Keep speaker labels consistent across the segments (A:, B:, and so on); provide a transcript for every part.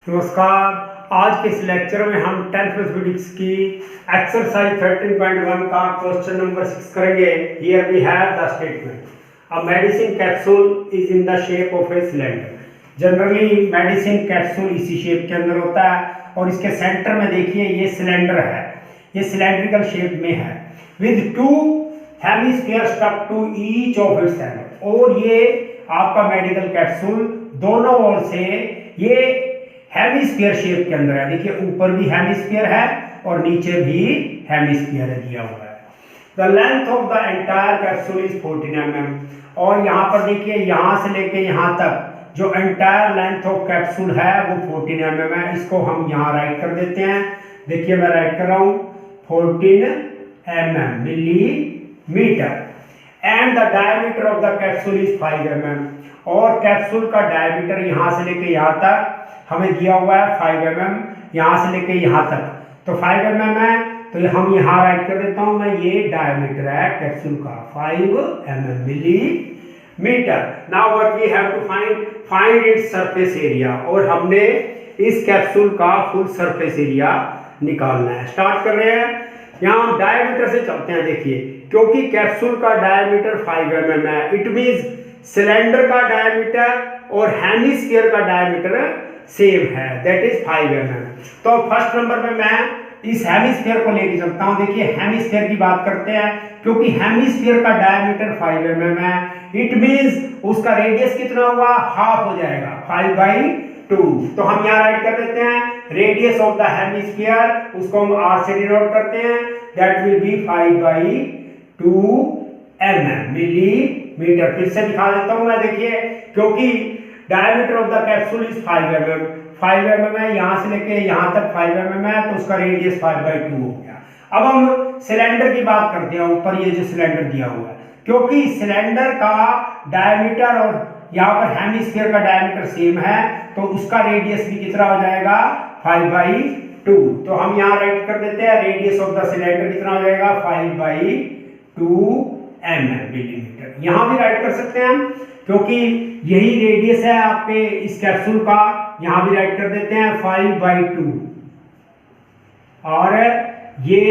A: नमस्कार। आज के इस लेक्चर में हम 10th फिजिक्स की एक्सरसाइज 13.1 का क्वेश्चन नंबर 6 करेंगे। Here we have the statement, a medicine capsule is in the shape of a cylinder. Generally medicine capsule इसी शेप के अंदर होता है और इसके सेंटर में देखिए ये सिलेंडर है, ये सिलेंड्रिकल शेप में है with two hemisphere stuck to each of its end. और ये आपका मेडिकल कैप्सूल दोनों ओर से ये हेमिस्फीयर शेप के अंदर है। देखिए ऊपर भी हेमिस्फीयर है और नीचे भी हेमिस्फीयर दिया हुआ है। The length of the entire capsule is 14 mm। और यहाँ पर देखिए यहाँ से लेके यहाँ तक जो एंटायर लेंथ ऑफ कैप्सूल है वो 14 mm है। इसको हम यहाँ राइट कर देते हैं। देखिए मैं राइट कर रहा हूँ 14 mm millimetre. And the diameter of the capsule is 5 mm। और कैप्सूल का डायमीटर यहाँ से लेके यहाँ तक हमें दिया हुआ है 5 mm, यहाँ से लेके यहाँ तक तो 5 mm है, तो हम यहाँ राइट कर देता हूँ मैं, ये डायमीटर है कैप्सूल का 5 mm millimetre. Now what we have to find its surface area. और हमने इस कैप्सूल का फुल सरफेस एरिया निकालना है। स्टार्ट कर रहे हैं, यहाँ हम डायमीटर से चलते हैं। देखिए क्योंकि कैप्सूल का डायमीटर 5 mm है, इट मींस सिलेंडर का डायमीटर और हेमिस्फीयर का डायमीटर सेम है, दैट इज 5 mm। तो फर्स्ट नंबर पे मैं इस हेमिस्फीयर को लेके चलता हूं। देखिए हेमिस्फीयर की बात करते हैं, क्योंकि हेमिस्फीयर का डायमीटर 5 mm है, इट मींस उसका रेडियस कितना हुआ, हाफ हो जाएगा 5/2। तो हम यहाँ राइट कर देते हैं रेडियस ऑफ द हेमिस्फीयर, उसको हम r से डिनोट करते हैं, that will be 5/2 mm millimetre. फिर से दिखा देता हूं मैं। देखिए क्योंकि diameter of the capsule is 5 mm, 5 mm है, यहाँ से लेके यहाँ तक 5 mm है, तो उसका रेडियस 5/2 हो गया। अब हम सिलेंडर की बात करते हैं। ऊपर ये जो सिलेंडर दिया हुआ है, क्योंकि सिलेंडर का डायमीटर और यहाँ पर हेमिस्फीयर का डायमीटर सेम है, तो उसका रेडियस भी कितना हो जाएगा 5/2। तो हम यहाँ राइट कर देते हैं रेडियस ऑफ द सिलेंडर कितना हो जाएगा 5/2 mm मिलीमीटर। यहाँ भी राइट कर सकते हैं हम, क्योंकि यही रेडियस है आपके इस कैप्सूल का। यहां भी राइट कर देते हैं 5/2। और ये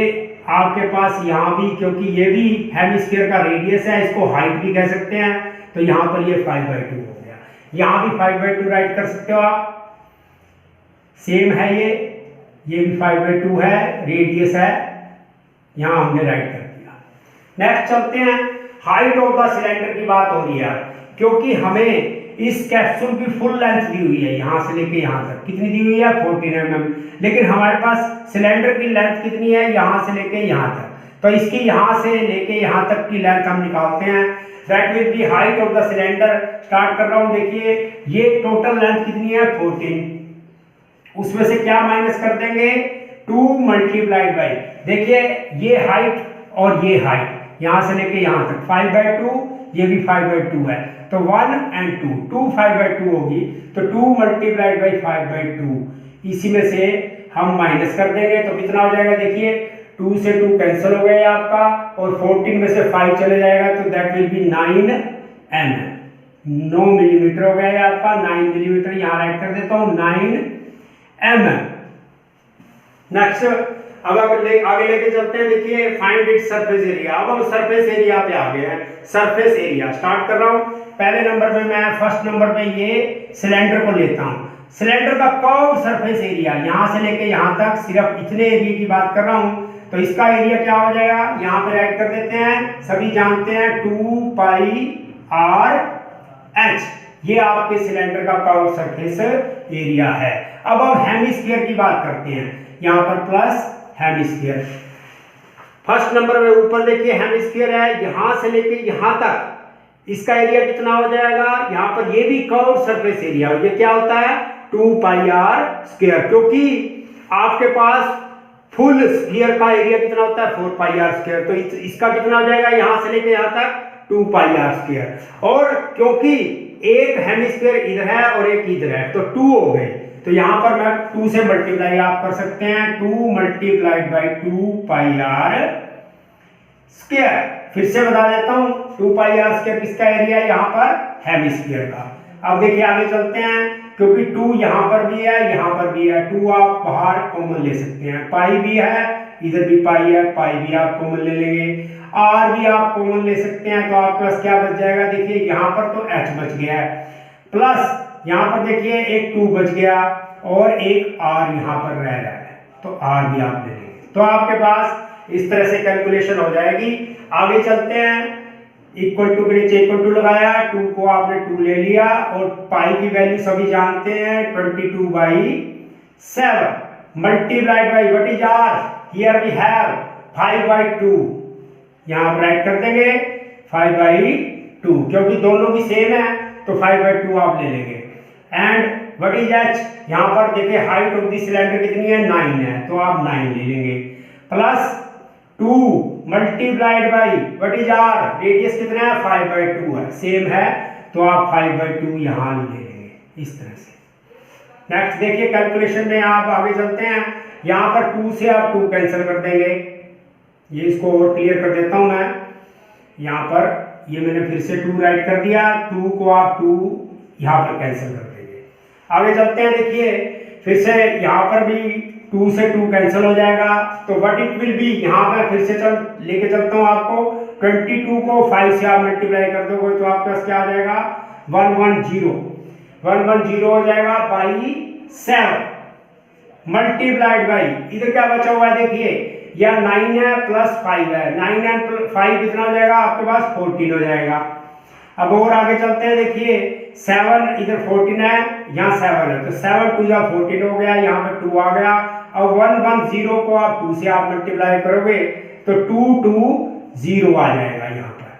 A: आपके पास यहां भी, क्योंकि ये भी हेमिस्फीयर का रेडियस है, इसको हाइट भी कह सकते हैं, तो यहां पर ये 5/2 हो गया। यहां भी 5/2 राइट कर सकते हो आप, सेम है ये भी 5/2 है, रेडियस है, यहां हमने राइट कर दिया। नेक्स्ट चलते हैं, हाइट ऑफ द सिलेंडर की बात हो रही है, क्योंकि हमें इस कैप्सूल की फुल लेंथ दी हुई है, यहां से लेके यहां तक कितनी दी हुई है 14 mm, लेकिन हमारे पास सिलेंडर की लेंथ कितनी है यहां से लेके यहां तक, तो इसकी यहां से लेके यहां तक की लेंथ हम निकालते हैं। That will be height of the cylinder. Start कर रहा हूं, देखिए ये टोटल लेंथ कितनी है 14, उसमें से क्या माइनस कर देंगे 2 मल्टीप्लाइड बाई, देखिए ये हाइट और ये हाइट यहां से लेके यहां तक 5/2, ये भी 5/2 है, तो 1 and 2 5/2 होगी, तो 2 मल्टीप्लाइड बाई 5/2, इसी में से हम माइनस कर देंगे तो कितना हो जाएगा। देखिए 2 से 2 कैंसिल हो गया आपका, और 14 में से 5 चले जाएगा, तो that will be 9 mm, 9 millimetre हो गया आपका, 9 मिलीमीटर। यहाँ राइट कर देता हूँ 9 mm। नेक्स्ट अब आगे लेके चलते हैं। देखिए फाइंड इट सरफेस एरिया। अब हम सरफेस एरिया पे आ गए हैं। सरफेस एरिया स्टार्ट कर रहा हूं। पहले नंबर पे मैं फर्स्ट नंबर पे ये सिलेंडर को लेता हूं। सिलेंडर का कर्व सरफेस एरिया यहां से लेके यहां तक, सिर्फ इतने एरिया की बात कर रहा हूं, तो इसका एरिया क्या हो जाएगा, यहां पे राइट कर देते हैं, सभी जानते हैं 2πr h, ये आपके सिलेंडर का कर्व सरफेस एरिया है। अब हम हेमिस्फीयर की बात करते हैं, यहां पर प्लस हेमिस्फीयर। फर्स्ट नंबर में ऊपर देखिए हेमिस्फीयर है, यहां से लेके यहां तक इसका एरिया कितना हो जाएगा, यहां पर ये भी कर्व सरफेस एरिया, ये क्या होता है 2πr², क्योंकि आपके पास फुल स्फीयर का एरिया कितना होता है 4πr², तो इसका कितना हो जाएगा यहां से लेके यहां तक 2πr²। और क्योंकि एक हेमिस्फीयर इधर है और एक इधर है, तो 2 हो गए, तो यहां पर मैं 2 से मल्टीप्लाई आप कर सकते हैं, 2 मल्टीप्लाइड बाई 2πr²। फिर से बता देता हूं 2πr² किसका एरिया है, यहां पर हेमिस्फीयर का। अब देखिए आगे चलते हैं, क्योंकि 2 यहाँ पर भी है, यहाँ पर भी है। 2 आप बाहर कॉमन ले सकते हैं, पाई भी है, इधर भी पाई है, पाई भी आप कॉमन ले लेंगे, आर भी आप कॉमन ले सकते हैं। तो आपके पास क्या बच जाएगा, देखिए यहाँ पर तो एच बच गया है, प्लस यहाँ पर देखिए एक 2 बच गया और एक आर यहाँ पर रह रहा है, तो आर भी आप ले लेंगे। तो आपके पास इस तरह से कैलकुलेशन हो जाएगी। आगे चलते हैं, इक्वल टू के नीचे इक्वल टू लगाया, 2 को आपने 2 ले लिया और पाई की वैल्यू सभी जानते हैं 22/7 multiplied by what is R, here we have 5/2, यहां पर राइट कर देंगे 5/2 क्योंकि दोनों की सेम है तो 5/2 आप ले लेंगे। एंड व्हाट इज एच, यहां पर देखिए हाइट ऑफ द सिलेंडर कितनी है, 9 है, तो आप 9 ले लेंगे, plus 2 multiplied by what is R, radius कितना है 5/2 है, सेम है, तो आप 5/2 यहां ले लेंगे इस तरह से। नेक्स्ट देखिए कैलकुलेशन में आप आगे चलते हैं, यहां पर 2 से आप 2 कैंसिल कर देंगे, ये इसको और क्लियर कर देता हूं मैं। यहां पर ये मैंने फिर से 2 राइट कर दिया, 2 को आप 2 यहां पर कैंसिल कर देंगे। आगे चलते हैं, देखिए फिर से यहां पर भी 2 से 2 कैंसिल हो जाएगा, तो व्हाट इट विल बी, यहाँ पर फिर से लेके चलता हूँ आपको, 22 को 5 से आप मल्टीप्लाई कर दोगे तो आपके पास क्या आ जाएगा 110 हो जाएगा बाई 7 मल्टीप्लाइड बाई, इधर क्या बचा हुआ है देखिए, या 9 है प्लस 5 है, 9 एंड 5 कितना हो जाएगा आपके पास 14 हो जाएगा। अब और आगे चलते हैं, देखिए 7 इधर 14 है, यहाँ 7 है, तो 7 2 जा 14 हो गया, यहाँ पे 2 आ गया। अब 110 को आप 2 से आप मल्टीप्लाई करोगे तो 220 आ जाएगा यहाँ पर,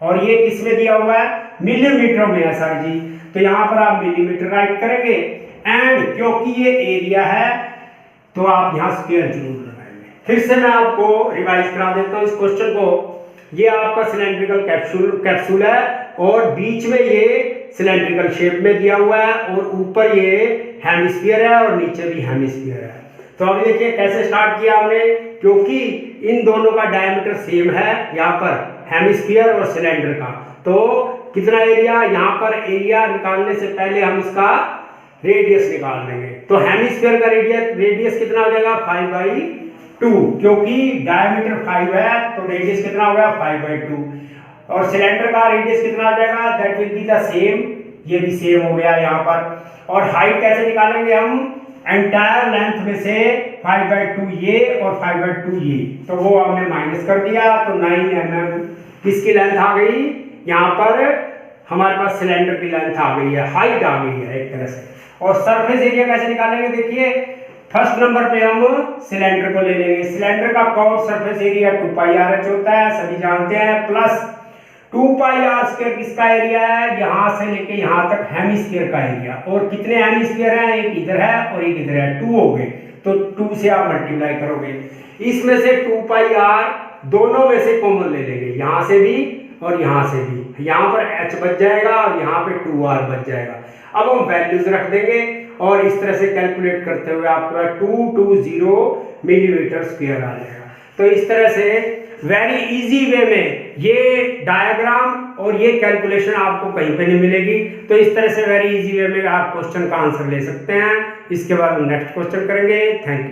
A: और ये किसमें दिया हुआ है, मिलीमीटर में है सर जी, तो यहाँ पर आप मिलीमीटर राइट करेंगे। एंड क्योंकि ये एरिया है तो आप यहाँ स्क्वायर जरूर लगाएंगे। फिर से मैं आपको रिवाइज करा देता हूँ इस क्वेश्चन को। ये आपका सिलेंड्रिकल कैप्सूल है और बीच में ये सिलेंड्रिकल शेप में दिया हुआ है और ऊपर ये हेमिस्फीयर है और नीचे भी हेमिस्फीयर है। तो अभी देखिए कैसे स्टार्ट किया हमने, क्योंकि इन दोनों का डायमीटर सेम है, यहाँ पर हेमिस्फीयर और सिलेंडर का, तो कितना एरिया, यहाँ पर एरिया निकालने से पहले हम इसका रेडियस निकाल लेंगे। तो हेमिस्फीयर का रेडियस कितना हो जाएगा 5/2, क्योंकि डायमीटर 5 है तो रेडियस कितना हो गया 5/2, और सिलेंडर का रेडियस कितना आ जाएगा, that will be the same, ये भी सेम हो गया यहाँ पर। और हाइट कैसे निकालेंगे हम, एंटायर लेंथ में से 5/2 ये और 5/2 ये, तो वो हमने माइनस कर दिया, तो 9 mm किसकी लेंथ आ गई, यहाँ पर हमारे पास सिलेंडर की लेंथ आ गई है, हाइट आ गई है एक तरह से। और सरफेस एरिया कैसे निकालेंगे, देखिए फर्स्ट नंबर पे हम सिलेंडर को ले लेंगे। सिलेंडर का कर्व सरफेस एरिया 2πRh होता है, सभी जानते हैं, प्लस 2πr² किसका एरिया है, यहां से लेके यहां तक हेमिस्फीयर का एरिया, और कितने हेमिस्फीयर हैं, एक इधर है और एक इधर है, 2 हो गए, तो 2 से आप मल्टीप्लाई करोगे, इसमें से 2πr दोनों में से कॉमन ले लेंगे, यहां से भी और यहां से भी, यहां पर h बच जाएगा और यहां पे 2r बच जाएगा। अब हम वैल्यूज रख देंगे और इस तरह से कैलकुलेट करते हुए आपका 220 मिलीमीटर स्क्वायर आ जाएगा। तो इस तरह से वेरी इजी वे में ये डायग्राम और ये कैलकुलेशन आपको कहीं पे नहीं मिलेगी, तो इस तरह से वेरी इजी वे में आप क्वेश्चन का आंसर ले सकते हैं। इसके बाद हम नेक्स्ट क्वेश्चन करेंगे। Thank you.